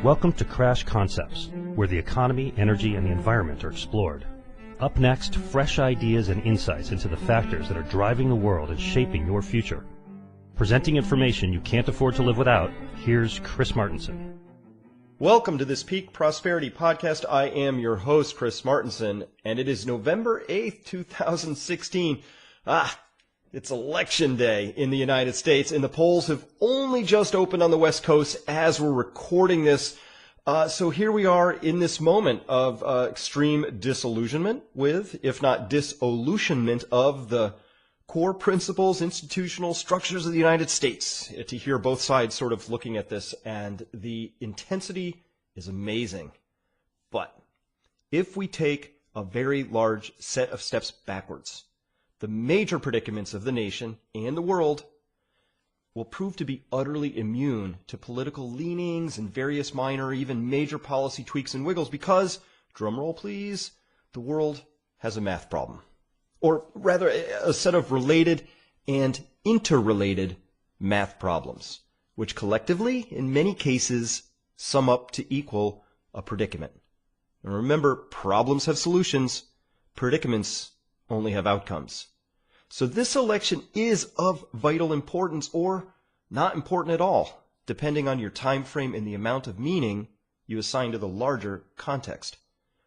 Welcome to Crash Concepts, where the economy, energy, and the environment are explored. Up next, fresh ideas and insights into the factors that are driving the world and shaping your future. Presenting information you can't afford to live without, here's Chris Martenson. Welcome to this Peak Prosperity Podcast. I am your host, Chris Martenson, and it is November 8th, 2016. It's election day in the United States, and the polls have only just opened on the West Coast as we're recording this. So here we are in this moment of extreme disillusionment with, if not disillusionment, of the core principles, institutional structures of the United States. To hear both sides sort of looking at this, and the intensity is amazing. But if we take a very large set of steps backwards, the major predicaments of the nation and the world will prove to be utterly immune to political leanings and various minor, even major policy tweaks and wiggles because, drumroll please, the world has a math problem. Or rather, a set of related and interrelated math problems, which collectively, in many cases, sum up to equal a predicament. And remember, problems have solutions, predicaments only have outcomes. So this election is of vital importance, or not important at all, depending on your time frame and the amount of meaning you assign to the larger context.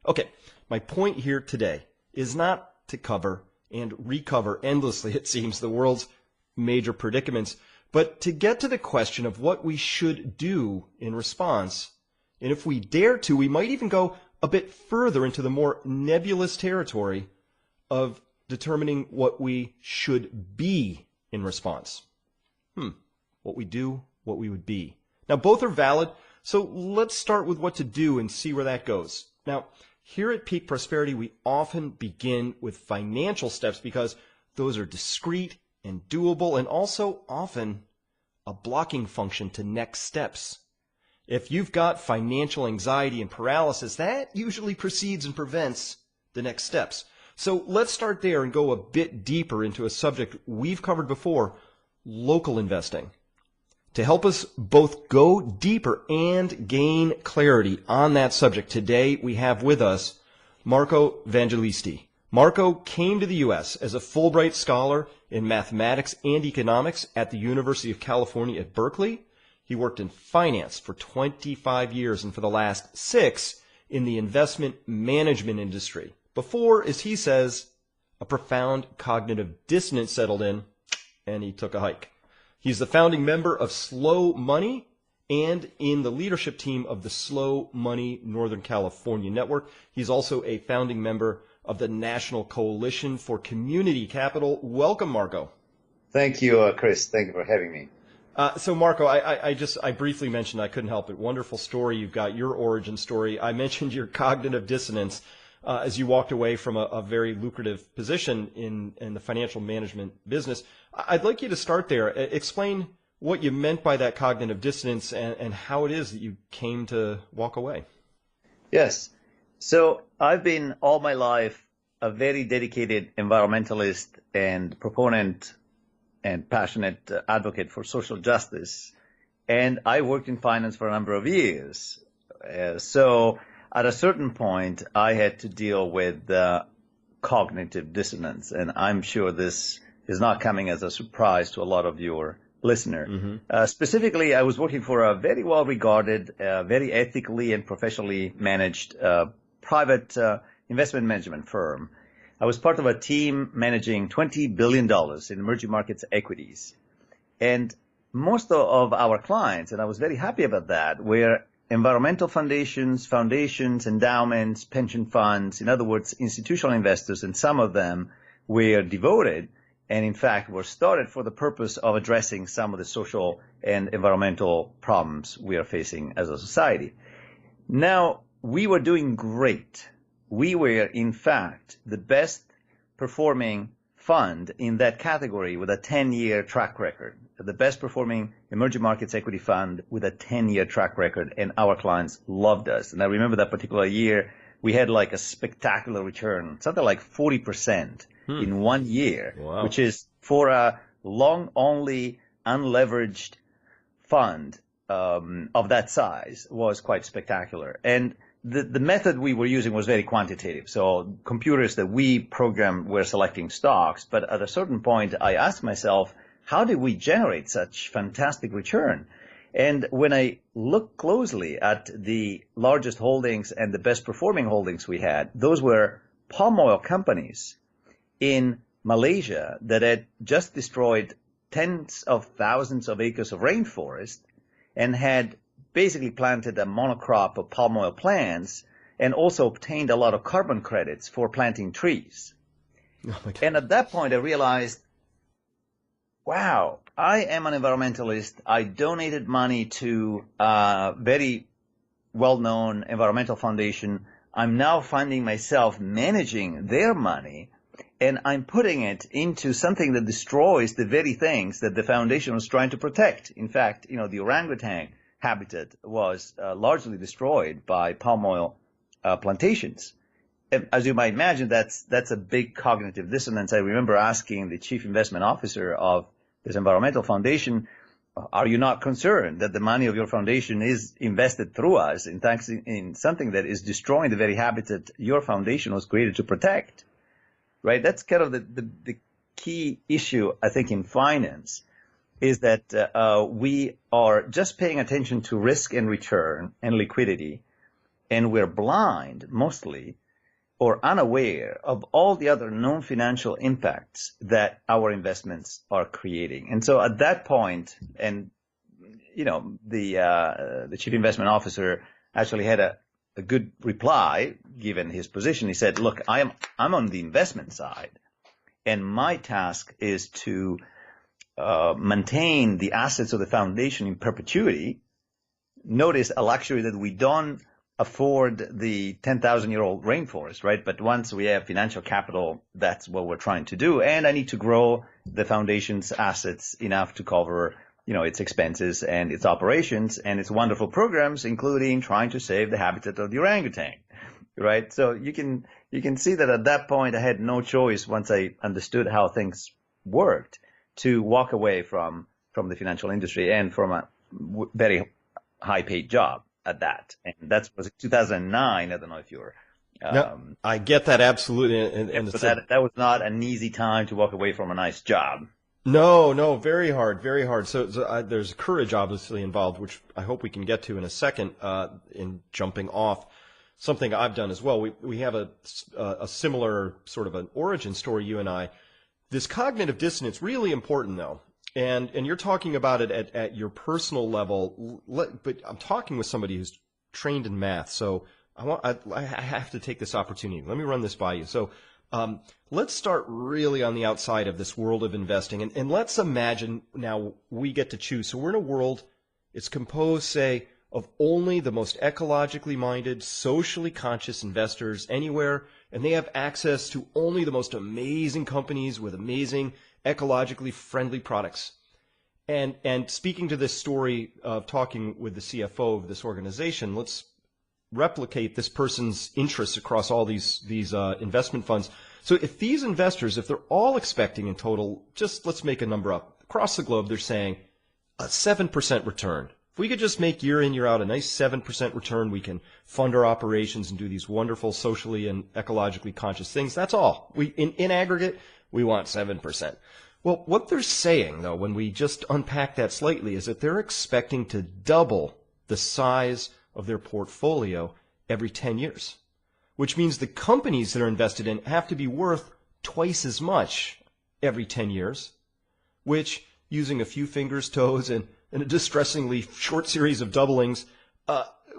Okay, my point here today is not to cover and recover endlessly, it seems, the world's major predicaments, but to get to the question of what we should do in response. And if we dare to, we might even go a bit further into the more nebulous territory of determining what we should be in response. What we do, what we would be. Now, both are valid, so let's start with what to do and see where that goes. Now, here at Peak Prosperity, we often begin with financial steps because those are discrete and doable and also often a blocking function to next steps. If you've got financial anxiety and paralysis, that usually precedes and prevents the next steps. So let's start there and go a bit deeper into a subject we've covered before, local investing. To help us both go deeper and gain clarity on that subject, today we have with us Marco Vangelisti. Marco came to the U.S. as a Fulbright scholar in mathematics and economics at the University of California at Berkeley. He worked in finance for 25 years and for the last 6 in the investment management industry. Before, as he says, a profound cognitive dissonance settled in and he took a hike. He's the founding member of Slow Money and in the leadership team of the Slow Money Northern California Network. He's also a founding member of the National Coalition for Community Capital. Welcome, Marco. Thank you, Chris. Thank you for having me. So, Marco, I briefly mentioned, I couldn't help it. Wonderful story. You've got your origin story. I mentioned your cognitive dissonance as you walked away from a very lucrative position in the financial management business. I'd like you to start there. Explain what you meant by that cognitive dissonance and how it is that you came to walk away. Yes. So I've been all my life a very dedicated environmentalist and proponent and passionate advocate for social justice. And I worked in finance for a number of years. So at a certain point, I had to deal with cognitive dissonance. And I'm sure this is not coming as a surprise to a lot of your listeners. Mm-hmm. Specifically, I was working for a very well-regarded, very ethically and professionally managed private investment management firm. I was part of a team managing $20 billion in emerging markets equities. And most of our clients, and I was very happy about that, were environmental foundations, endowments, pension funds, in other words, institutional investors, and some of them were devoted and, in fact, were started for the purpose of addressing some of the social and environmental problems we are facing as a society. Now, we were doing great. We were, in fact, the best performing fund in that category with a 10-year track record, the best performing emerging markets equity fund with a 10-year track record, and our clients loved us. And I remember that particular year, we had like a spectacular return, something like 40% in 1 year, wow, which is for a long-only unleveraged fund of that size was quite spectacular. And the method we were using was very quantitative. So computers that we programmed were selecting stocks. But at a certain point, I asked myself, how did we generate such fantastic return? And when I looked closely at the largest holdings and the best performing holdings we had, those were palm oil companies in Malaysia that had just destroyed tens of thousands of acres of rainforest and had basically planted a monocrop of palm oil plants and also obtained a lot of carbon credits for planting trees. Oh my God. And at that point, I realized, wow, I am an environmentalist. I donated money to a very well-known environmental foundation. I'm now finding myself managing their money, and I'm putting it into something that destroys the very things that the foundation was trying to protect. In fact, the orangutan habitat was largely destroyed by palm oil plantations. And as you might imagine, that's a big cognitive dissonance. I remember asking the chief investment officer of this environmental foundation, are you not concerned that the money of your foundation is invested through us in something that is destroying the very habitat your foundation was created to protect? Right? That's kind of the key issue, I think, in finance, is that we are just paying attention to risk and return and liquidity, and we're blind mostly or unaware of all the other known financial impacts that our investments are creating. And so at that point, and the chief investment officer actually had a good reply given his position. He said, look, I'm on the investment side, and my task is to maintain the assets of the foundation in perpetuity. Notice a luxury that we don't afford the 10,000-year-old rainforest, right? But once we have financial capital, that's what we're trying to do. And I need to grow the foundation's assets enough to cover, its expenses and its operations and its wonderful programs, including trying to save the habitat of the orangutan, right? So you can see that at that point, I had no choice once I understood how things worked to walk away from the financial industry and from a very high-paid job at that. And that was 2009. I don't know if you're. No, I get that absolutely. And but that was not an easy time to walk away from a nice job. No, very hard, very hard. So there's courage obviously involved, which I hope we can get to in a second in jumping off. Something I've done as well. We have a similar sort of an origin story, you and I. This cognitive dissonance, really important though. And you're talking about it at your personal level, but I'm talking with somebody who's trained in math, so I have to take this opportunity. Let me run this by you. So let's start really on the outside of this world of investing, and let's imagine now we get to choose. So we're in a world, it's composed, say, of only the most ecologically minded, socially conscious investors anywhere, and they have access to only the most amazing companies with amazing ecologically friendly products. And speaking to this story of talking with the CFO of this organization, let's replicate this person's interests across all these investment funds. So if these investors, if they're all expecting in total, just let's make a number up, across the globe, they're saying a 7% return. If we could just make year in, year out a nice 7% return, we can fund our operations and do these wonderful socially and ecologically conscious things. That's all. In aggregate, we want 7%. Well, what they're saying, though, when we just unpack that slightly, is that they're expecting to double the size of their portfolio every 10 years, which means the companies that are invested in have to be worth twice as much every 10 years, which, using a few fingers, toes, and a distressingly short series of doublings,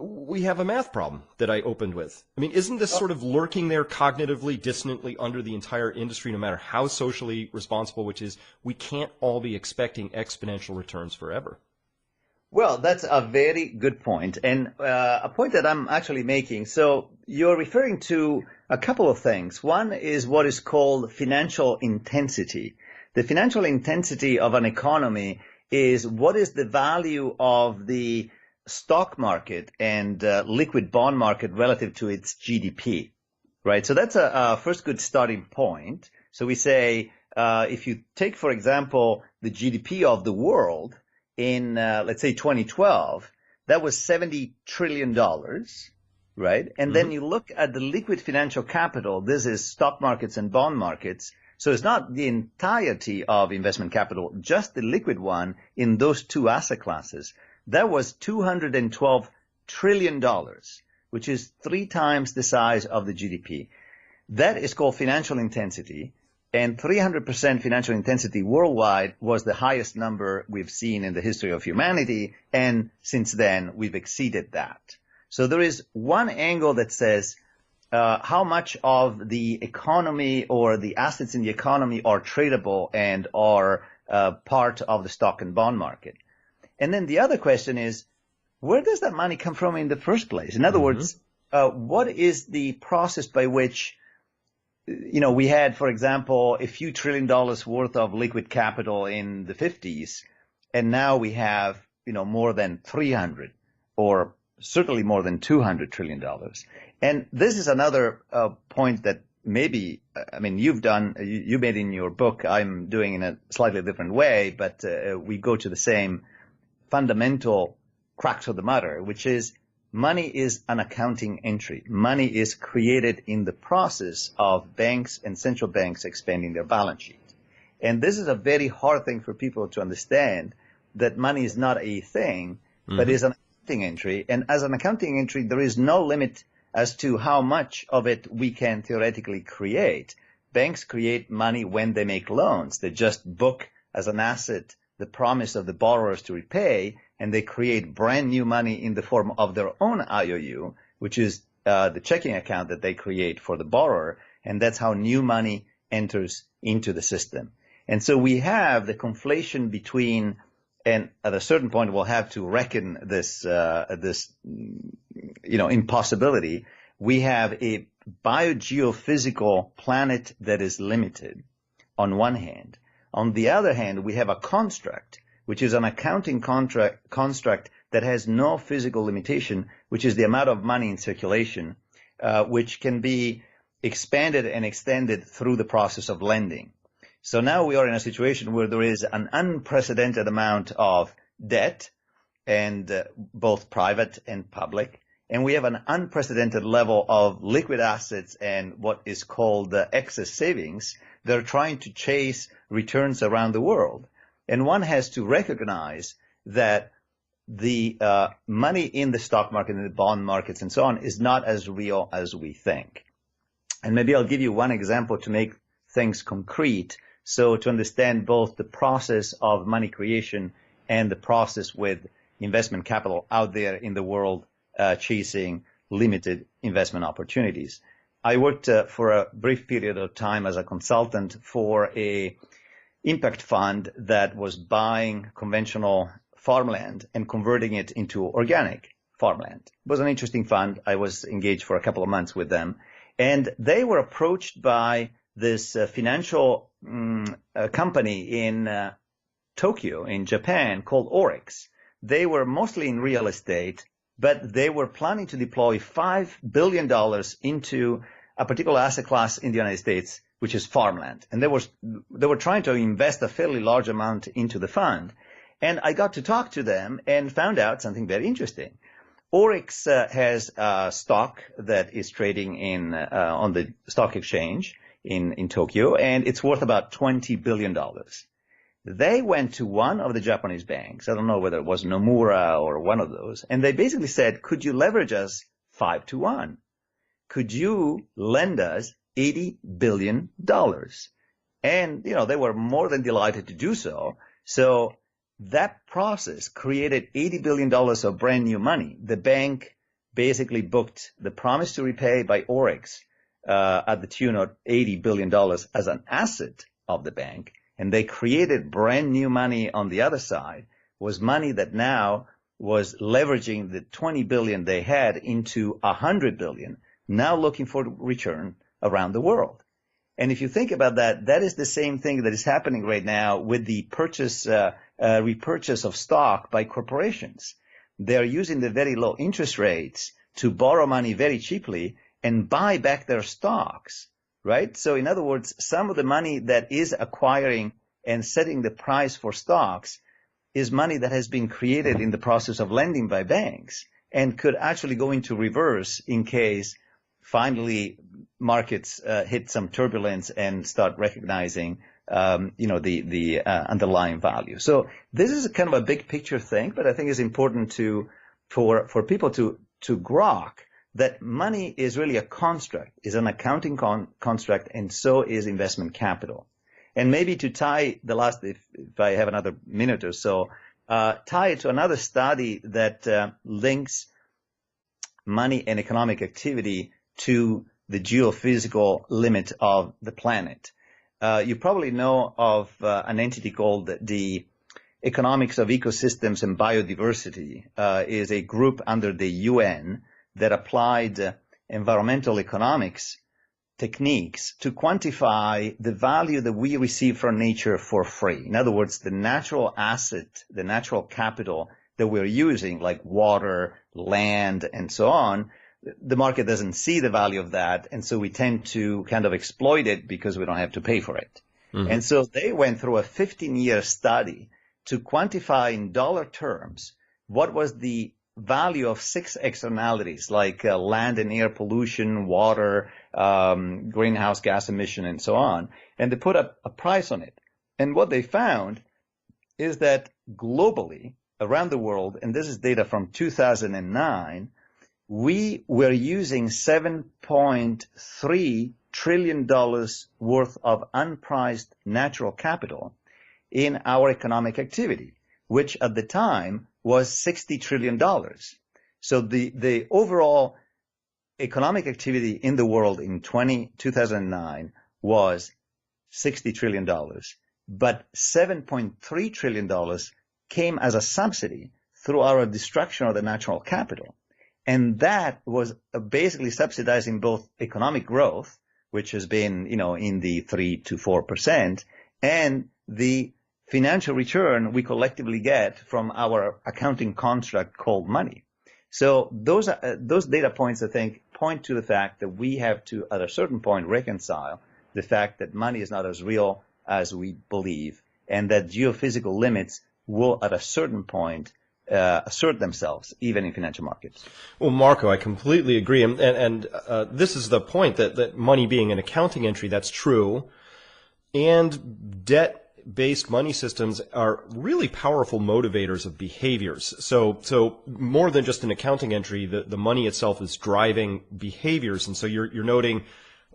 we have a math problem that I opened with. I mean, isn't this sort of lurking there cognitively, dissonantly under the entire industry, no matter how socially responsible, which is we can't all be expecting exponential returns forever? Well, that's a very good point, and a point that I'm actually making. So you're referring to a couple of things. One is what is called financial intensity. The financial intensity of an economy is what is the value of the stock market and liquid bond market relative to its GDP, right? So that's a first good starting point. So we say if you take, for example, the GDP of the world in, let's say 2012, that was $70 trillion, right? And then you look at the liquid financial capital. This is stock markets and bond markets. So it's not the entirety of investment capital, just the liquid one in those two asset classes. That was $212 trillion, which is 3 times the size of the GDP. That is called financial intensity. And 300% financial intensity worldwide was the highest number we've seen in the history of humanity. And since then, we've exceeded that. So there is one angle that says how much of the economy or the assets in the economy are tradable and are part of the stock and bond market. And then the other question is, where does that money come from in the first place? In other words, what is the process by which we had, for example, a few $1 trillion worth of liquid capital in the 50s, and now we have, more than 300 or certainly more than $200 trillion. And this is another point that maybe, you made in your book, I'm doing in a slightly different way, but we go to the same fundamental crux of the matter, which is money is an accounting entry. Money is created in the process of banks and central banks expanding their balance sheet. And this is a very hard thing for people to understand, that money is not a thing, but is an accounting entry. And as an accounting entry, there is no limit as to how much of it we can theoretically create. Banks create money when they make loans. They just book as an asset the promise of the borrowers to repay, and they create brand new money in the form of their own IOU, which is the checking account that they create for the borrower, and that's how new money enters into the system. And so we have the conflation between, and at a certain point we'll have to reckon this impossibility. We have a biogeophysical planet that is limited on one hand. On the other hand, we have a construct, which is an accounting construct that has no physical limitation, which is the amount of money in circulation, which can be expanded and extended through the process of lending. So now we are in a situation where there is an unprecedented amount of debt, and both private and public, and we have an unprecedented level of liquid assets and what is called excess savings. They're trying to chase returns around the world. And one has to recognize that the money in the stock market and the bond markets and so on is not as real as we think. And maybe I'll give you one example to make things concrete, so to understand both the process of money creation and the process with investment capital out there in the world chasing limited investment opportunities. I worked for a brief period of time as a consultant for a impact fund that was buying conventional farmland and converting it into organic farmland. It was an interesting fund. I was engaged for a couple of months with them, and they were approached by this financial company in Tokyo, in Japan, called Oryx. They were mostly in real estate, but they were planning to deploy $5 billion into a particular asset class in the United States, which is farmland. And they were trying to invest a fairly large amount into the fund. And I got to talk to them and found out something very interesting. Oryx has a stock that is trading on the stock exchange in Tokyo, and it's worth about $20 billion. They went to one of the Japanese banks, I don't know whether it was Nomura or one of those, and they basically said, could you leverage us 5-1? Could you lend us $80 billion? And, they were more than delighted to do so. So that process created $80 billion of brand new money. The bank basically booked the promise to repay by Oryx at the tune of $80 billion as an asset of the bank. And they created brand new money on the other side, was money that now was leveraging the 20 billion they had into 100 billion, now looking for return around the world. And if you think about that, that is the same thing that is happening right now with the repurchase of stock by corporations. They are using the very low interest rates to borrow money very cheaply and buy back their stocks. Right? So in other words, some of the money that is acquiring and setting the price for stocks is money that has been created in the process of lending by banks and could actually go into reverse in case finally markets hit some turbulence and start recognizing the underlying value. So this is kind of a big picture thing, but I think it's important for people to grok that money is really a construct, is an accounting construct, and so is investment capital. And maybe to tie the last, if I have another minute or so, tie it to another study that links money and economic activity to the geophysical limit of the planet. You probably know of an entity called the Economics of Ecosystems and Biodiversity, is a group under the UN that applied environmental economics techniques to quantify the value that we receive from nature for free. In other words, the natural asset, the natural capital that we're using, like water, land, and so on, the market doesn't see the value of that, and so we tend to kind of exploit it because we don't have to pay for it. Mm-hmm. And so they went through a 15-year study to quantify in dollar terms what was the value of 6 externalities like land and air pollution, water, greenhouse gas emission, and so on. And they put a price on it. And what they found is that globally, around the world, and this is data from 2009, we were using $7.3 trillion worth of unpriced natural capital in our economic activity, which at the time was $60 trillion. So the overall economic activity in the world in 2009 was $60 trillion, but $7.3 trillion came as a subsidy through our destruction of the natural capital. And that was basically subsidizing both economic growth, which has been, in the 3 to 4%, and the financial return we collectively get from our accounting construct called money. So those data points, I think, point to the fact that we have to, at a certain point, reconcile the fact that money is not as real as we believe, and that geophysical limits will, at a certain point, assert themselves, even in financial markets. Well, Marco, I completely agree. And this is the point, that money being an accounting entry, that's true. And debt-based money systems are really powerful motivators of behaviors. So more than just an accounting entry, the money itself is driving behaviors. And so you're noting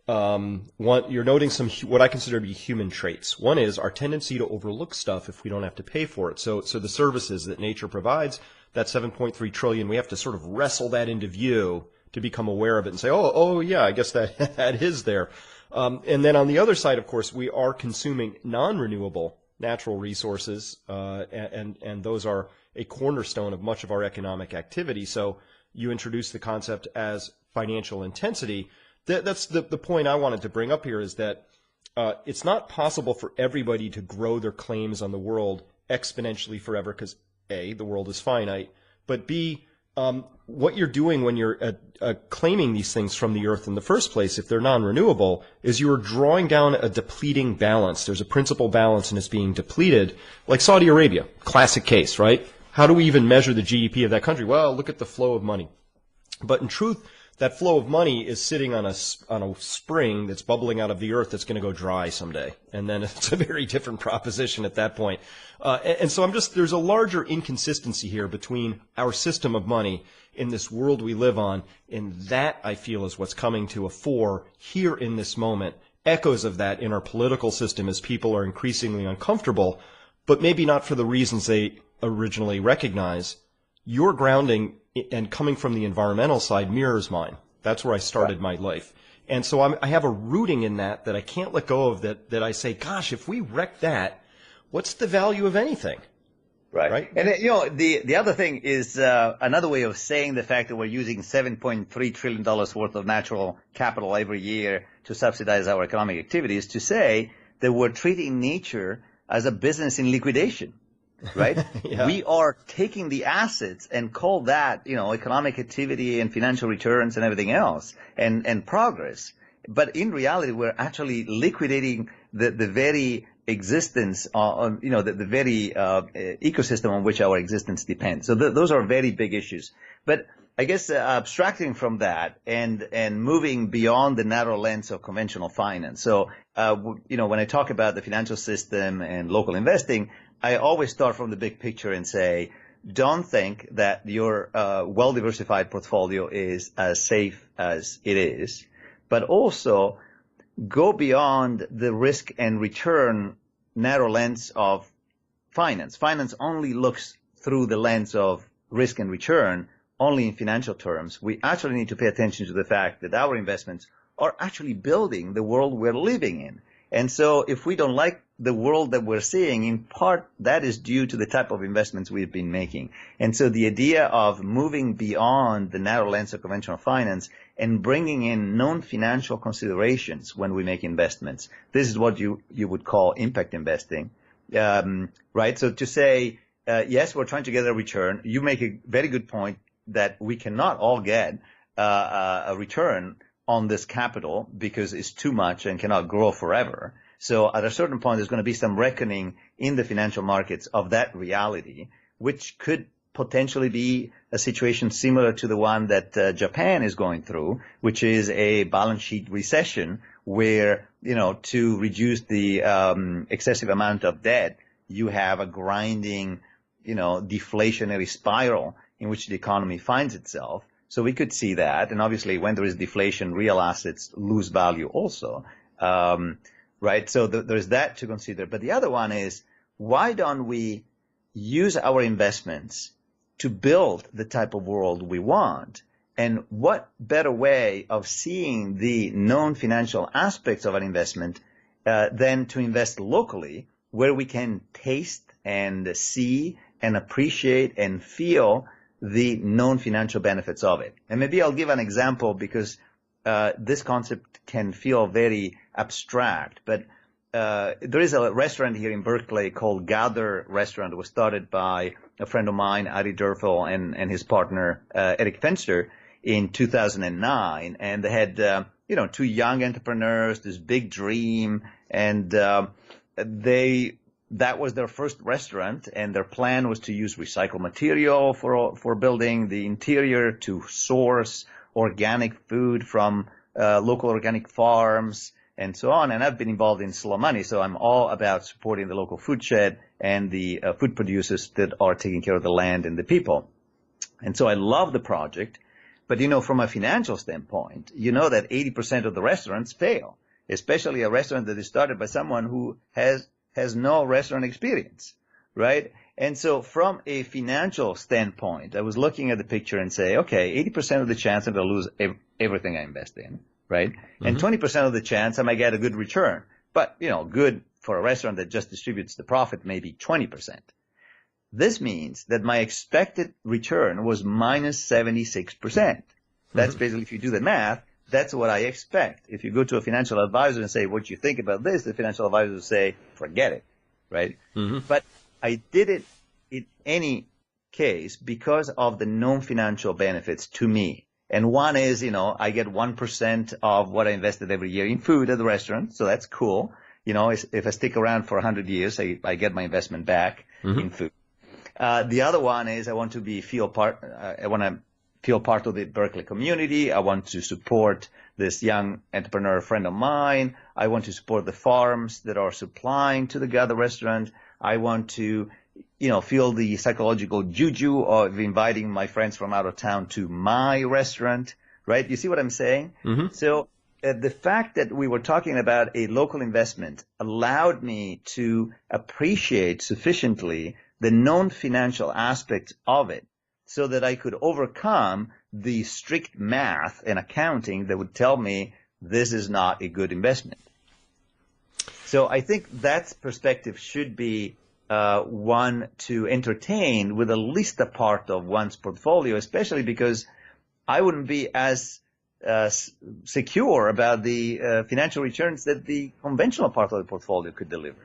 you're noting some what I consider to be human traits. One is our tendency to overlook stuff if we don't have to pay for it. So the services that nature provides, that 7.3 trillion, we have to sort of wrestle that into view to become aware of it and say, oh yeah, I guess that is there. And then on the other side, of course, we are consuming non-renewable natural resources, and those are a cornerstone of much of our economic activity. So you introduce the concept as financial intensity. That's the point I wanted to bring up here, is that it's not possible for everybody to grow their claims on the world exponentially forever because, A, the world is finite, but B, what you're doing when you're claiming these things from the earth in the first place, if they're non-renewable, is you're drawing down a depleting balance. There's a principal balance and it's being depleted, like Saudi Arabia, classic case, right? How do we even measure the GDP of that country? Well, look at the flow of money. But in truth, that flow of money is sitting on a spring that's bubbling out of the earth that's going to go dry someday. And then it's a very different proposition at that point. And so there's a larger inconsistency here between our system of money in this world we live on. And that, I feel, is what's coming to a fore here in this moment. Echoes of that in our political system as people are increasingly uncomfortable, but maybe not for the reasons they originally recognize. Your grounding and coming from the environmental side mirrors mine. That's where I started my life. And so I have a rooting in that I can't let go of, that I say, gosh, if we wreck that, what's the value of anything? Right. And, the other thing is another way of saying the fact that we're using $7.3 trillion worth of natural capital every year to subsidize our economic activities, to say that we're treating nature as a business in liquidation. Right? Yeah. We are taking the assets and call that, economic activity and financial returns and everything else and progress. But in reality, we're actually liquidating the very existence on, the very ecosystem on which our existence depends. So those are very big issues. But I guess abstracting from that and moving beyond the narrow lens of conventional finance. So, when I talk about the financial system and local investing, I always start from the big picture and say, don't think that your well-diversified portfolio is as safe as it is, but also go beyond the risk and return narrow lens of finance. Finance only looks through the lens of risk and return only in financial terms. We actually need to pay attention to the fact that our investments are actually building the world we're living in. And so if we don't like the world that we're seeing, in part, that is due to the type of investments we've been making. And so the idea of moving beyond the narrow lens of conventional finance and bringing in non-financial considerations when we make investments, this is what you would call impact investing, right? So to say, yes, we're trying to get a return. You make a very good point that we cannot all get a return on this capital because it's too much and cannot grow forever. So at a certain point, there's going to be some reckoning in the financial markets of that reality, which could potentially be a situation similar to the one that Japan is going through, which is a balance sheet recession where, to reduce the excessive amount of debt, you have a grinding, deflationary spiral in which the economy finds itself. So we could see that. And obviously, when there is deflation, real assets lose value also. Right? So there's that to consider. But the other one is, why don't we use our investments to build the type of world we want? And what better way of seeing the known financial aspects of an investment than to invest locally, where we can taste and see and appreciate and feel the known financial benefits of it. And maybe I'll give an example because this concept can feel very abstract, but there is a restaurant here in Berkeley called Gather Restaurant. It was started by a friend of mine, Ari Derfel, and his partner, Eric Fenster, in 2009. And they had, two young entrepreneurs, this big dream, and that was their first restaurant, and their plan was to use recycled material for building the interior, to source organic food from local organic farms, and so on. And I've been involved in Slow Money, so I'm all about supporting the local food shed and the food producers that are taking care of the land and the people. And so I love the project, but from a financial standpoint, that 80% of the restaurants fail, especially a restaurant that is started by someone who has no restaurant experience, right? And so from a financial standpoint, I was looking at the picture and say, okay, 80% of the chance I'm going to lose everything I invest in, right? Mm-hmm. And 20% of the chance I might get a good return. But, good for a restaurant that just distributes the profit, maybe 20%. This means that my expected return was minus 76%. That's basically, if you do the math, that's what I expect. If you go to a financial advisor and say, what do you think about this? The financial advisor will say, forget it, right? Mm-hmm. But I did it in any case because of the known financial benefits to me. And one is, I get 1% of what I invested every year in food at the restaurant. So that's cool. If I stick around for 100 years, I get my investment back in food. The other one is I want to feel part of the Berkeley community. I want to support this young entrepreneur friend of mine. I want to support the farms that are supplying to the Gather restaurant. I want to, feel the psychological juju of inviting my friends from out of town to my restaurant, right? You see what I'm saying? Mm-hmm. So the fact that we were talking about a local investment allowed me to appreciate sufficiently the known financial aspects of it, so that I could overcome the strict math and accounting that would tell me this is not a good investment. So I think that perspective should be one to entertain with at least a part of one's portfolio, especially because I wouldn't be as secure about the financial returns that the conventional part of the portfolio could deliver.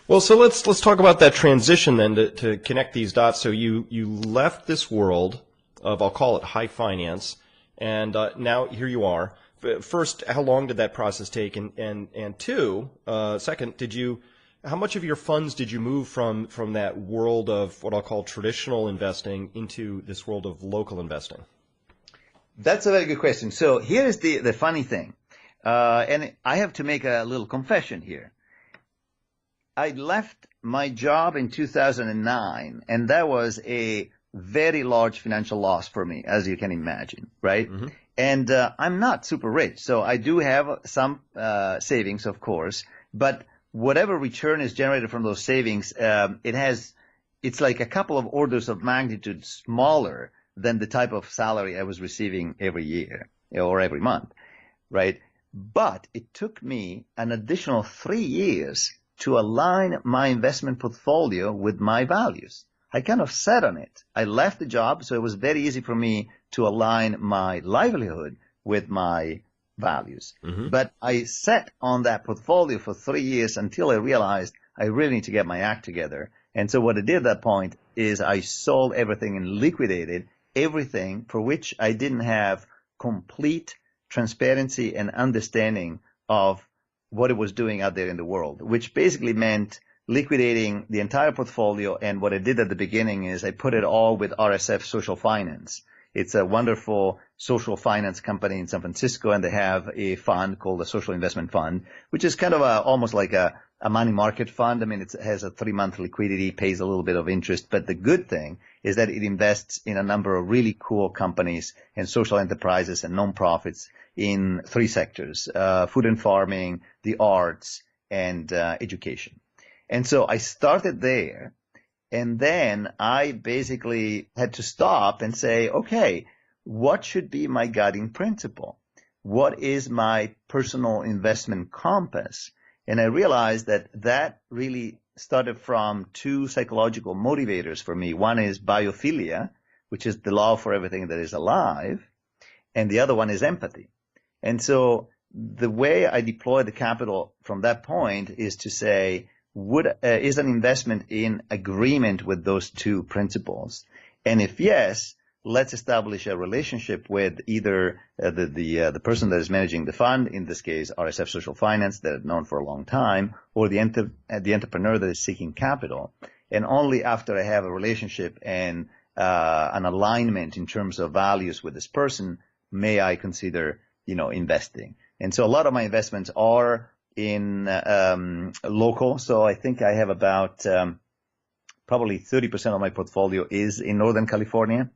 Well, so let's talk about that transition then to connect these dots. So you left this world of, I'll call it high finance, and now here you are. First, how long did that process take? And two, second, did you How much of your funds did you move from that world of what I'll call traditional investing into this world of local investing? That's a very good question. So here is the funny thing. And I have to make a little confession here. I left my job in 2009, and that was a very large financial loss for me, as you can imagine, right? Mm-hmm. And I'm not super rich, so I do have some savings, of course, but whatever return is generated from those savings, it's like a couple of orders of magnitude smaller than the type of salary I was receiving every year or every month, right? But it took me an additional 3 years to align my investment portfolio with my values. I kind of sat on it. I left the job, so it was very easy for me to align my livelihood with my values. Mm-hmm. But I sat on that portfolio for 3 years until I realized I really need to get my act together. And so what I did at that point is I sold everything and liquidated everything for which I didn't have complete transparency and understanding of what it was doing out there in the world, which basically meant liquidating the entire portfolio. And what I did at the beginning is I put it all with RSF Social Finance. It's a wonderful social finance company in San Francisco, and they have a fund called the Social Investment Fund, which is kind of almost like a money market fund. I mean, it has a 3-month liquidity, pays a little bit of interest. But the good thing is that it invests in a number of really cool companies and social enterprises and nonprofits in 3 sectors, food and farming, the arts, and education. And so I started there, and then I basically had to stop and say, okay, what should be my guiding principle? What is my personal investment compass? And I realized that really started from 2 psychological motivators for me. One is biophilia, which is the love for everything that is alive, and the other one is empathy. And so the way I deploy the capital from that point is to say, is an investment in agreement with those 2 principles? And if yes, let's establish a relationship with either the person that is managing the fund, in this case RSF Social Finance, that I've known for a long time, or the entrepreneur that is seeking capital. And only after I have a relationship and an alignment in terms of values with this person may I consider investing. And so a lot of my investments are in local. So I think I have about probably 30% of my portfolio is in Northern California.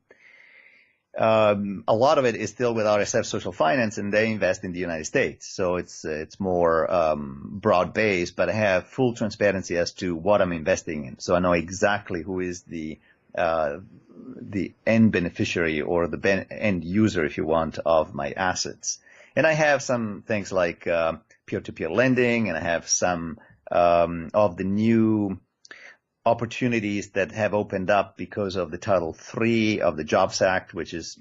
A lot of it is still with RSF Social Finance, and they invest in the United States. So it's more broad-based, but I have full transparency as to what I'm investing in. So I know exactly who is the end beneficiary or the end user, if you want, of my assets. And I have some things like peer-to-peer lending, and I have some of the new opportunities that have opened up because of the Title III of the Jobs Act, which has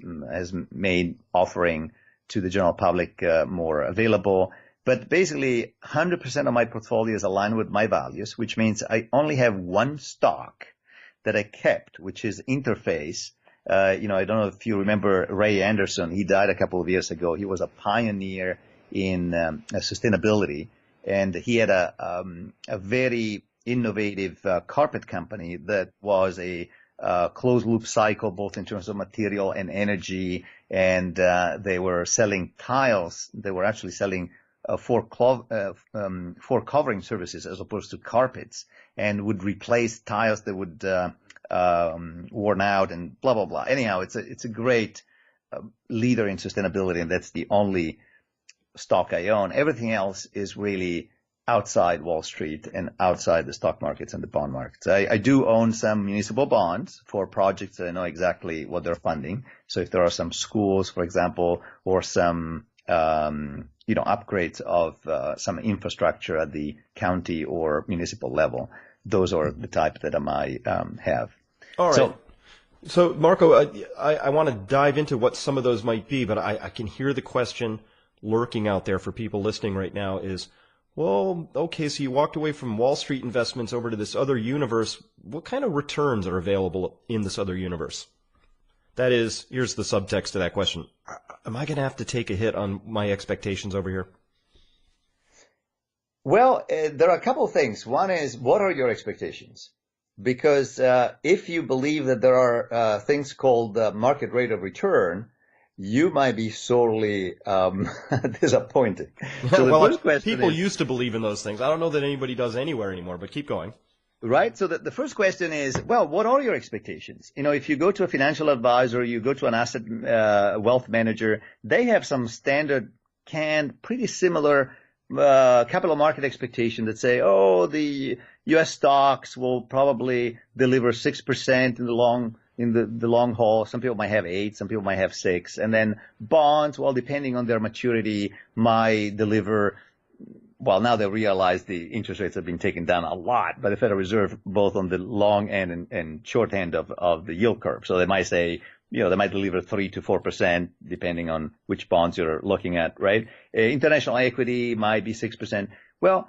made offering to the general public more available. But basically, 100% of my portfolio is aligned with my values, which means I only have one stock that I kept, which is Interface. I don't know if you remember Ray Anderson. He died a couple of years ago. He was a pioneer in sustainability, and he had a very innovative carpet company that was a closed loop cycle, both in terms of material and energy. And they were selling tiles. They were actually selling for covering services as opposed to carpets, and would replace tiles that would worn out and blah blah blah. Anyhow, it's a great leader in sustainability, and that's the only stock I own. Everything else is really outside Wall Street and outside the stock markets and the bond markets. I do own some municipal bonds for projects that I know exactly what they're funding. So if there are some schools, for example, or some upgrades of some infrastructure at the county or municipal level, those are the type that I might have. All right. So Marco, I want to dive into what some of those might be, but I can hear the question lurking out there for people listening right now is, well, okay, so you walked away from Wall Street investments over to this other universe. What kind of returns are available in this other universe? That is, here's the subtext to that question. Am I going to have to take a hit on my expectations over here? Well, there are a couple of things. One is, what are your expectations? Because if you believe that there are things called market rate of return, you might be sorely disappointed. So the Well, first question people is, used to believe in those things. I don't know that anybody does anywhere anymore, but keep going. right? So the first question is, well, what are your expectations? You know, if you go to a financial advisor, you go to an asset wealth manager, they have some standard canned, pretty similar capital market expectation that say, oh, the U.S. stocks will probably deliver 6% in the long haul. Some people might have 8, some people might have 6, and then bonds, well, depending on their maturity, might deliver. Well, now they realize the interest rates have been taken down a lot by the Federal Reserve, both on the long end and short end of the yield curve. So they might say, they might deliver 3 to 4%, depending on which bonds you're looking at, right? International equity might be 6%. Well,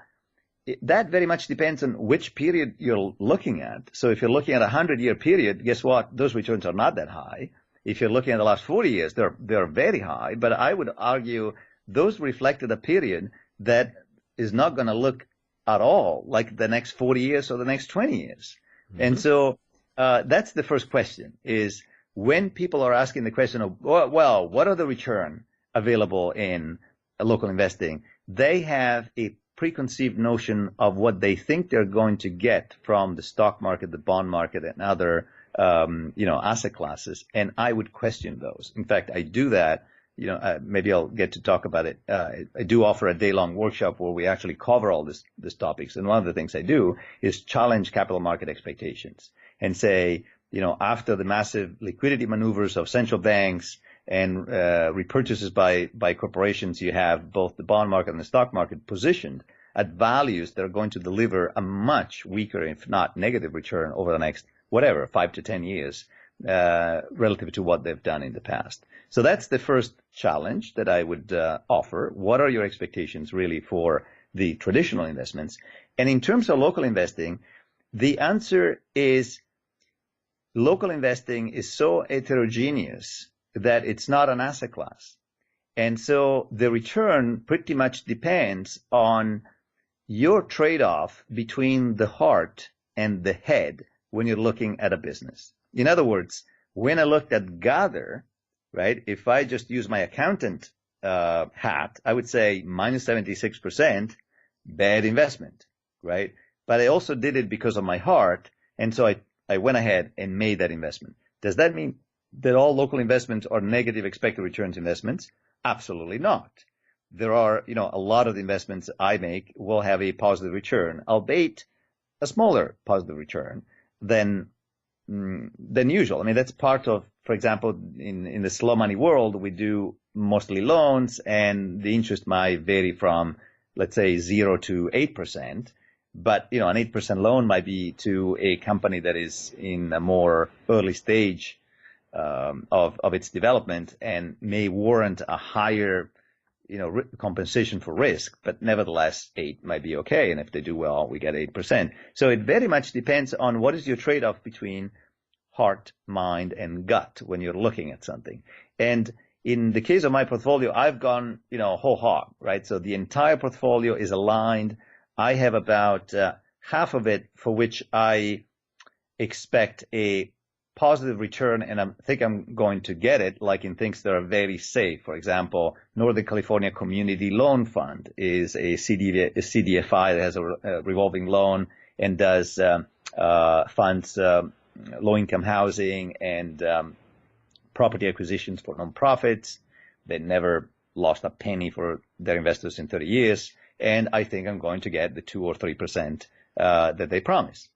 that very much depends on which period you're looking at. So if you're looking at a 100-year period, guess what? Those returns are not that high. If you're looking at the last 40 years, they're very high. But I would argue those reflected a period that is not going to look at all like the next 40 years or the next 20 years. Mm-hmm. And so that's the first question, is when people are asking the question of, well, what are the return available in local investing? They have a preconceived notion of what they think they're going to get from the stock market, the bond market, and other asset classes. And I would question those. In fact, I do that. Maybe I'll get to talk about it. I do offer a day-long workshop where we actually cover all these topics. And one of the things I do is challenge capital market expectations and say, after the massive liquidity maneuvers of central banks and repurchases by corporations, you have both the bond market and the stock market positioned at values that are going to deliver a much weaker, if not negative, return over the next, 5 to 10 years. Relative to what they've done in the past. So that's the first challenge that I would offer. What are your expectations really for the traditional investments? And in terms of local investing, the answer is local investing is so heterogeneous that it's not an asset class. And so the return pretty much depends on your trade-off between the heart and the head when you're looking at a business. In other words, when I looked at Gather, right, if I just use my accountant hat, I would say minus 76%, bad investment, right? But I also did it because of my heart, and so I went ahead and made that investment. Does that mean that all local investments are negative expected returns investments? Absolutely not. There are, a lot of the investments I make will have a positive return, albeit a smaller positive return than usual. I mean, that's part of, for example, in the slow money world, we do mostly loans, and the interest might vary from, let's say, 0 to 8%. But, an 8% loan might be to a company that is in a more early stage of its development and may warrant a higher, compensation for risk. But nevertheless, 8 might be okay. And if they do well, we get 8%. So it very much depends on what is your trade-off between heart, mind, and gut when you're looking at something. And in the case of my portfolio, I've gone, whole hog, right? So the entire portfolio is aligned. I have about half of it for which I expect a positive return, and I think I'm going to get it, like in things that are very safe. For example, Northern California Community Loan Fund is a CDFI that has a revolving loan and does funds low-income housing and property acquisitions for nonprofits. They never lost a penny for their investors in 30 years. And I think I'm going to get the 2 or 3% that they promise.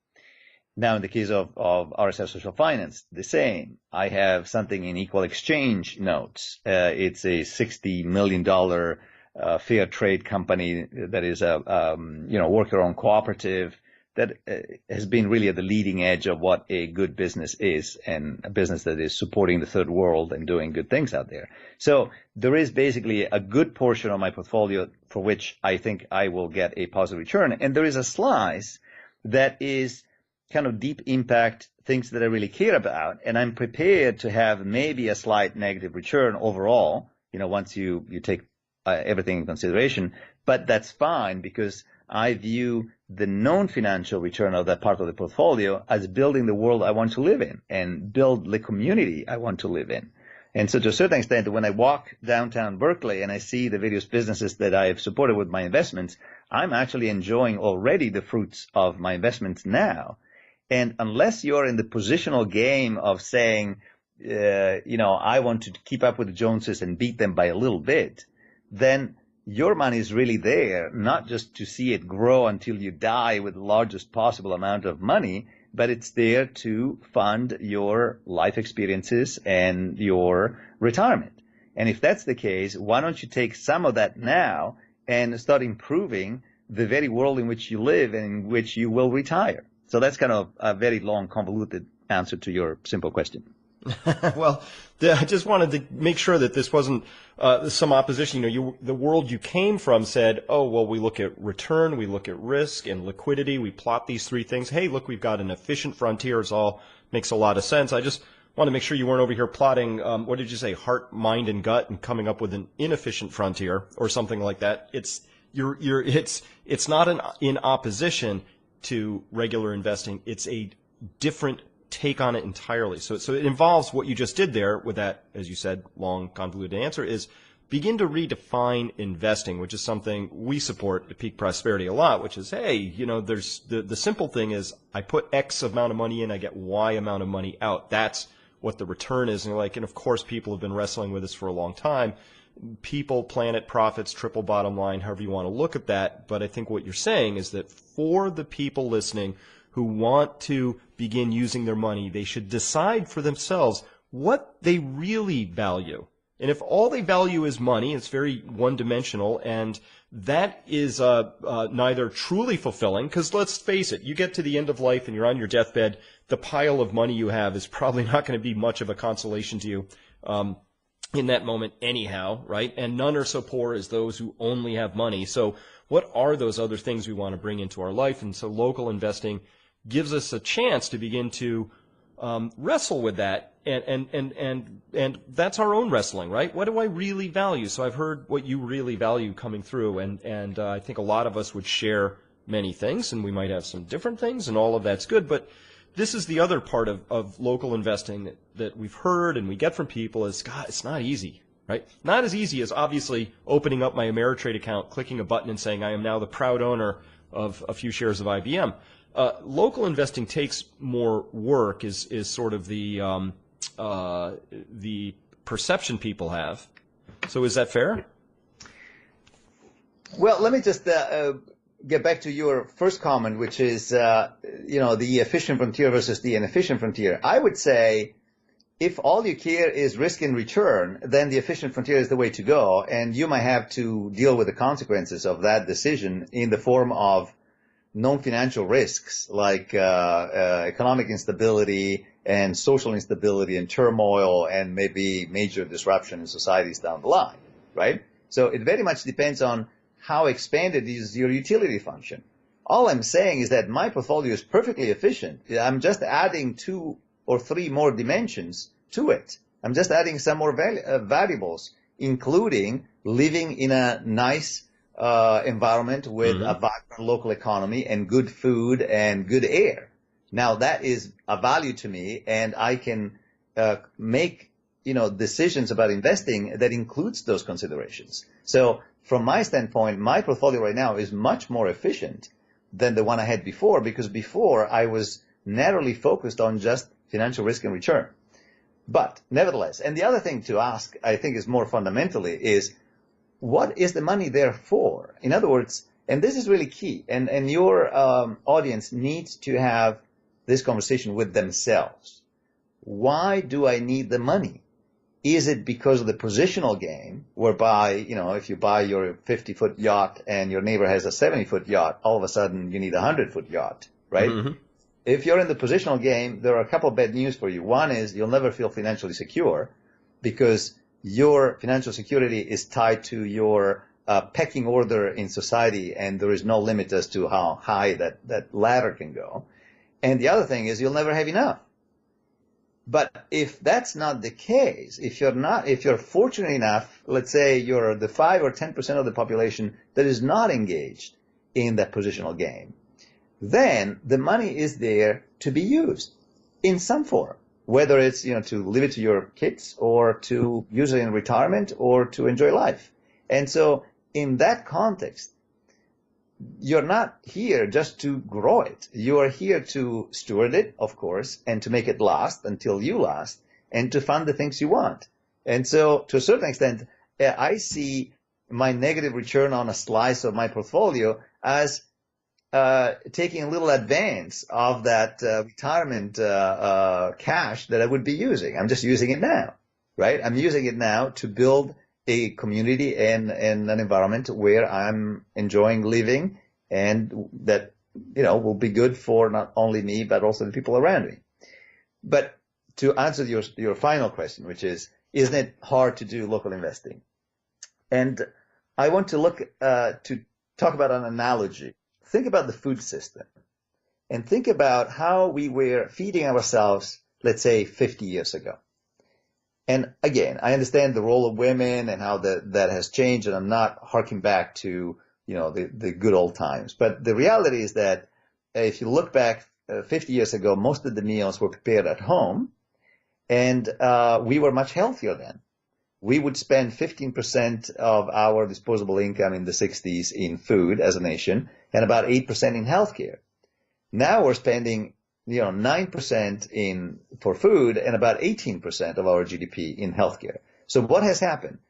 Now, in the case of RSF Social Finance, the same. I have something in Equal Exchange Notes. It's a $60 million fair trade company that is a worker-owned cooperative that has been really at the leading edge of what a good business is, and a business that is supporting the third world and doing good things out there. So there is basically a good portion of my portfolio for which I think I will get a positive return. And there is a slice that is kind of deep impact, things that I really care about. And I'm prepared to have maybe a slight negative return overall, once you take everything in consideration. But that's fine, because I view the non-financial return of that part of the portfolio as building the world I want to live in and build the community I want to live in. And so to a certain extent, when I walk downtown Berkeley and I see the various businesses that I have supported with my investments, I'm actually enjoying already the fruits of my investments now. And unless you're in the positional game of saying, I want to keep up with the Joneses and beat them by a little bit, then your money is really there, not just to see it grow until you die with the largest possible amount of money, but it's there to fund your life experiences and your retirement. And if that's the case, why don't you take some of that now and start improving the very world in which you live and in which you will retire? So that's kind of a very long, convoluted answer to your simple question. Well, I just wanted to make sure that this wasn't some opposition. The world you came from said, oh, well, we look at return, we look at risk and liquidity, we plot these three things. Hey, look, we've got an efficient frontier. It all makes a lot of sense. I just want to make sure you weren't over here plotting, what did you say, heart, mind, and gut, and coming up with an inefficient frontier or something like that. It's not in opposition to regular investing. It's a different take on it entirely. So it involves what you just did there with that, as you said, long, convoluted answer, is begin to redefine investing, which is something we support at Peak Prosperity a lot, which is, hey, there's the simple thing is I put X amount of money in, I get Y amount of money out. That's what the return is. And of course, people have been wrestling with this for a long time. People, planet, profits, triple bottom line, however you want to look at that. But I think what you're saying is that for the people listening who want to begin using their money, they should decide for themselves what they really value. And if all they value is money, it's very one-dimensional, and that is neither truly fulfilling, because let's face it, you get to the end of life and you're on your deathbed, the pile of money you have is probably not going to be much of a consolation to you in that moment anyhow, right? And none are so poor as those who only have money. So what are those other things we want to bring into our life? And so local investing gives us a chance to begin to wrestle with that, and that's our own wrestling, right? What do I really value? So I've heard what you really value coming through, and I think a lot of us would share many things, and we might have some different things, and all of that's good. But this is the other part of local investing that we've heard and we get from people is, God, it's not easy, right? Not as easy as obviously opening up my Ameritrade account, clicking a button, and saying I am now the proud owner of a few shares of IBM. Local investing takes more work, is sort of the perception people have. So is that fair? Well, let me just get back to your first comment, which is the efficient frontier versus the inefficient frontier. I would say if all you care is risk and return, then the efficient frontier is the way to go, and you might have to deal with the consequences of that decision in the form of non-financial risks like economic instability and social instability and turmoil and maybe major disruption in societies down the line, right? So it very much depends on how expanded is your utility function. All I'm saying is that my portfolio is perfectly efficient. I'm just adding 2 or 3 more dimensions to it. I'm just adding some more variables, including living in a nice environment with a vibrant local economy and good food and good air. Now that is a value to me, and I can make decisions about investing that includes those considerations. So from my standpoint, my portfolio right now is much more efficient than the one I had before, because before I was narrowly focused on just financial risk and return. But nevertheless, and the other thing to ask, I think, is more fundamentally is, what is the money there for? In other words, and this is really key, and your audience needs to have this conversation with themselves. Why do I need the money? Is it because of the positional game, whereby, if you buy your 50-foot yacht and your neighbor has a 70-foot yacht, all of a sudden you need a 100-foot yacht, right? Mm-hmm. If you're in the positional game, there are a couple of bad news for you. One is you'll never feel financially secure, because your financial security is tied to your pecking order in society, and there is no limit as to how high that ladder can go. And the other thing is you'll never have enough. But if that's not the case, if you're fortunate enough, let's say you're the 5 or 10% of the population that is not engaged in that positional game, then the money is there to be used in some form, whether it's, to leave it to your kids or to use it in retirement or to enjoy life. And so in that context, you're not here just to grow it. You are here to steward it, of course, and to make it last until you last, and to fund the things you want. And so to a certain extent, I see my negative return on a slice of my portfolio as taking a little advance of that retirement cash that I would be using. I'm just using it now, right? I'm using it now to build a community and an environment where I'm enjoying living, and that, will be good for not only me, but also the people around me. But to answer your final question, which is, isn't it hard to do local investing? And I want to look to talk about an analogy. Think about the food system and think about how we were feeding ourselves, let's say 50 years ago. And again, I understand the role of women and how that has changed, and I'm not harking back to, the good old times. But the reality is that if you look back 50 years ago, most of the meals were prepared at home, and we were much healthier then. We would spend 15% of our disposable income in the 60s in food as a nation, and about 8% in healthcare. Now we're spending 9% for food and about 18% of our GDP in healthcare. So what has happened?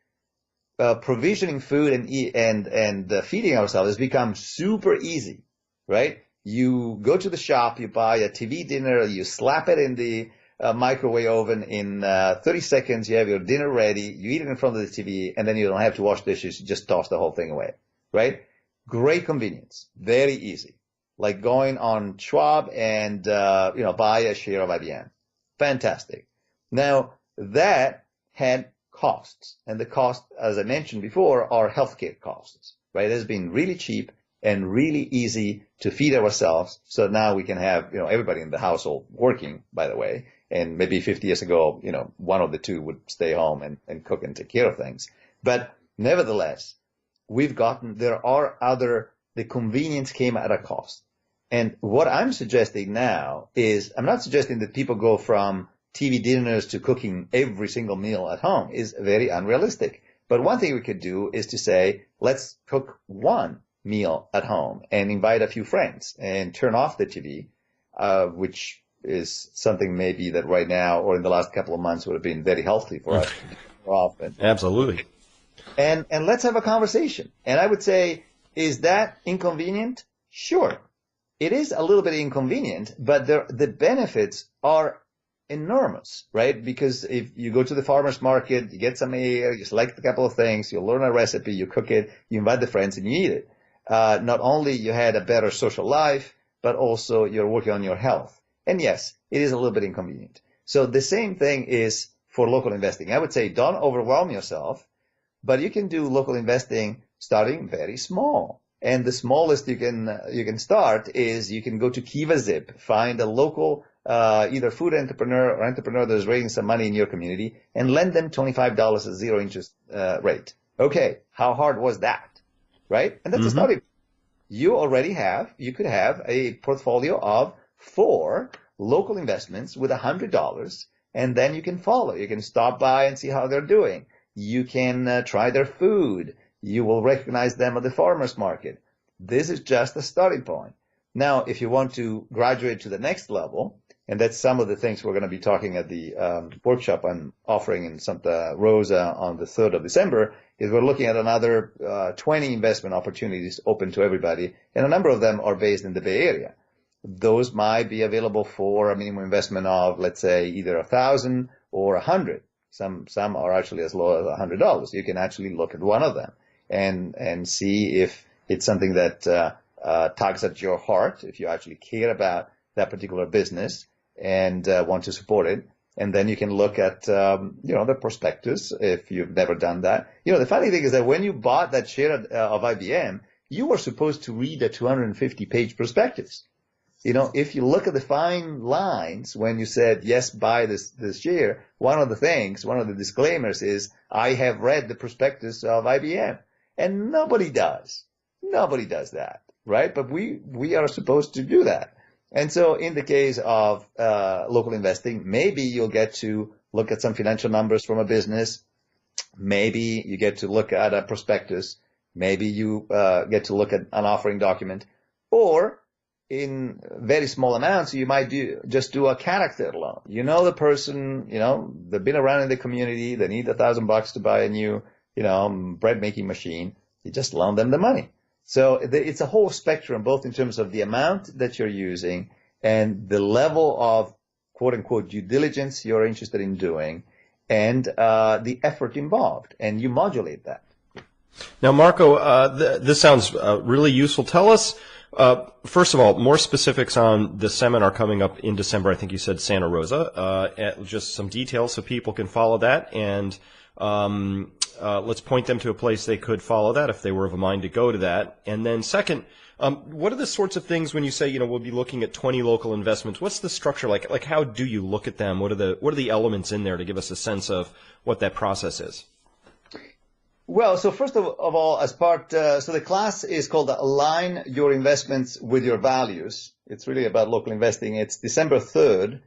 Provisioning food and feeding ourselves has become super easy, right? You go to the shop, you buy a TV dinner, you slap it in the microwave oven. In 30 seconds, you have your dinner ready. You eat it in front of the TV, and then you don't have to wash dishes. You just toss the whole thing away, right? Great convenience, very easy. Like going on Schwab and buy a share of IBM. Fantastic. Now that had costs, and the costs, as I mentioned before, are healthcare costs, right? It has been really cheap and really easy to feed ourselves. So now we can have everybody in the household working, by the way. And maybe 50 years ago, one of the two would stay home and cook and take care of things. But nevertheless, the convenience came at a cost. And what I'm suggesting now is, I'm not suggesting that people go from TV dinners to cooking every single meal at home. Is very unrealistic. But one thing we could do is to say, let's cook one meal at home and invite a few friends and turn off the TV, which is something maybe that right now or in the last couple of months would have been very healthy for us more often. Absolutely. And let's have a conversation. And I would say, is that inconvenient? Sure. It is a little bit inconvenient, but the benefits are enormous, right? Because if you go to the farmer's market, you get some air, you select a couple of things, you learn a recipe, you cook it, you invite the friends, and you eat it. Not only you had a better social life, but also you're working on your health. And yes, it is a little bit inconvenient. So the same thing is for local investing. I would say don't overwhelm yourself, but you can do local investing starting very small. And the smallest you can start is you can go to KivaZip, find a local either food entrepreneur or entrepreneur that is raising some money in your community, and lend them $25 at zero interest rate. Okay, how hard was that, right? And that's a starting. You could have a portfolio of 4 local investments with $100, and then you can follow. You can stop by and see how they're doing. You can try their food. You will recognize them at the farmer's market. This is just a starting point. Now, if you want to graduate to the next level, and that's some of the things we're going to be talking at the workshop I'm offering in Santa Rosa on the 3rd of December, is we're looking at another 20 investment opportunities open to everybody, and a number of them are based in the Bay Area. Those might be available for a minimum investment of, let's say, either $1,000 or $100. Some are actually as low as $100. You can actually look at one of them and see if it's something that tugs at your heart, if you actually care about that particular business and want to support it. And then you can look at, the prospectus if you've never done that. The funny thing is that when you bought that share of IBM, you were supposed to read a 250-page prospectus. If you look at the fine lines when you said, yes, buy this share, one of the disclaimers is, I have read the prospectus of IBM. And nobody does. Nobody does that. right? But we are supposed to do that. And so in the case of local investing, maybe you'll get to look at some financial numbers from a business. Maybe you get to look at a prospectus. Maybe you get to look at an offering document. Or in very small amounts, you might just do a character loan. You know the person, they've been around in the community. They need $1,000 to buy a new, bread making machine. You just loan them the money. So it's a whole spectrum, both in terms of the amount that you're using and the level of quote unquote due diligence you're interested in doing and the effort involved. And you modulate that. Now, Marco, this sounds really useful. Tell us, first of all, more specifics on the seminar coming up in December. I think you said Santa Rosa. Just some details so people can follow that. And let's point them to a place they could follow that if they were of a mind to go to that. And then second, what are the sorts of things when you say, we'll be looking at 20 local investments? What's the structure like? Like, how do you look at them? What are the elements in there to give us a sense of what that process is? Well, so first of all, as part, so the class is called Align Your Investments with Your Values. It's really about local investing. It's December 3rd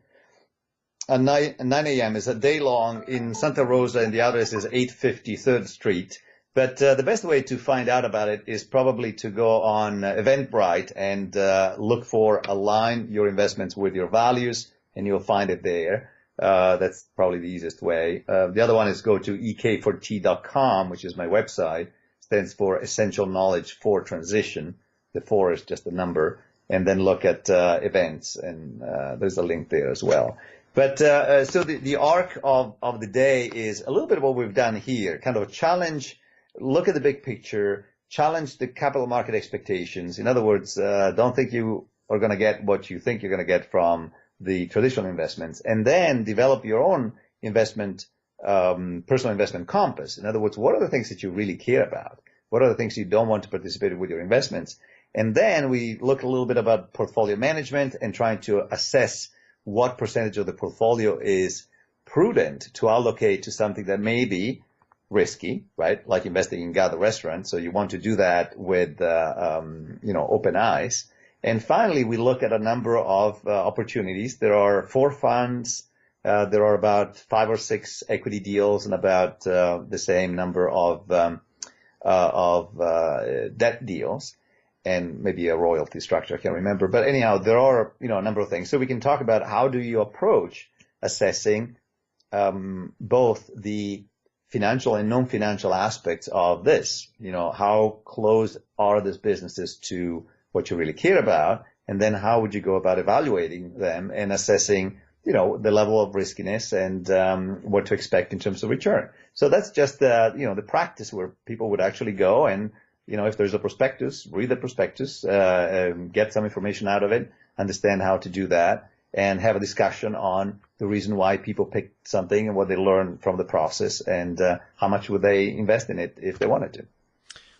at 9 a.m. It's a day long in Santa Rosa, and the address is 850 3rd Street. But the best way to find out about it is probably to go on Eventbrite and look for Align Your Investments with Your Values, and you'll find it there. That's probably the easiest way. The other one is go to ek4t.com, which is my website. Stands for Essential Knowledge for Transition. The 4 is just a number. And then look at events, and there's a link there as well. But so the arc of the day is a little bit of what we've done here, kind of a challenge, look at the big picture, challenge the capital market expectations. In other words, don't think you are going to get what you think you're going to get from the traditional investments, and then develop your own investment, personal investment compass. In other words, what are the things that you really care about? What are the things you don't want to participate with your investments? And then we look a little bit about portfolio management and trying to assess what percentage of the portfolio is prudent to allocate to something that may be risky, right? Like investing in Gather Restaurant. So you want to do that with, open eyes. And finally, we look at a number of opportunities. There are 4 funds. There are about 5 or 6 equity deals and about the same number of debt deals, and maybe a royalty structure. I can't remember. But anyhow, there are a number of things. So we can talk about how do you approach assessing both the financial and non-financial aspects of this. How close are these businesses to what you really care about, and then how would you go about evaluating them and assessing, the level of riskiness and what to expect in terms of return. So that's just the practice where people would actually go and, if there's a prospectus, read the prospectus, get some information out of it, understand how to do that, and have a discussion on the reason why people picked something and what they learned from the process, and how much would they invest in it if they wanted to.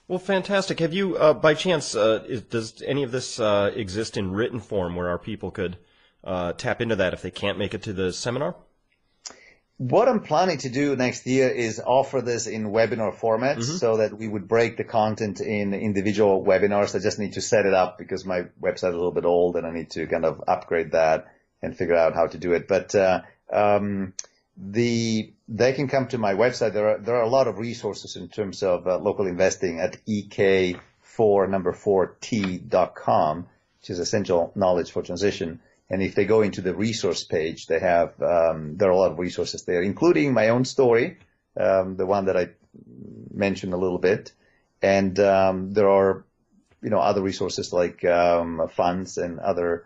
Well, fantastic. Have you, by chance, does any of this exist in written form where our people could tap into that if they can't make it to the seminar? What I'm planning to do next year is offer this in webinar formats, so that we would break the content in individual webinars. I just need to set it up because my website is a little bit old and I need to kind of upgrade that and figure out how to do it. But they can come to my website. There are a lot of resources in terms of local investing at ek4t.com, which is Essential Knowledge for Transition. And if they go into the resource page, they have there are a lot of resources there, including my own story, the one that I mentioned a little bit, and there are other resources like funds and other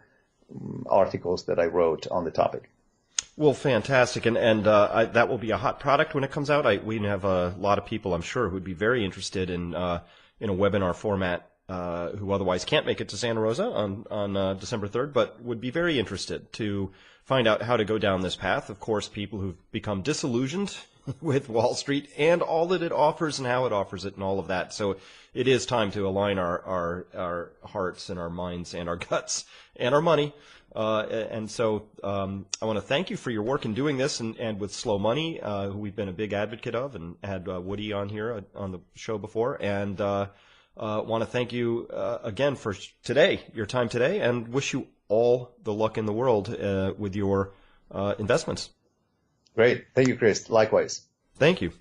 articles that I wrote on the topic. Well, fantastic, and that will be a hot product when it comes out. We have a lot of people, I'm sure, who would be very interested in a webinar format who otherwise can't make it to Santa Rosa on December 3rd, but would be very interested to find out how to go down this path. Of course, people who've become disillusioned with Wall Street and all that it offers and how it offers it and all of that. So it is time to align our hearts and our minds and our guts and our money. And so I want to thank you for your work in doing this, and with Slow Money, who we've been a big advocate of, and had Woody on here on the show before. And Want to thank you again for today, your time today, and wish you all the luck in the world with your investments. Great. Thank you, Chris. Likewise. Thank you.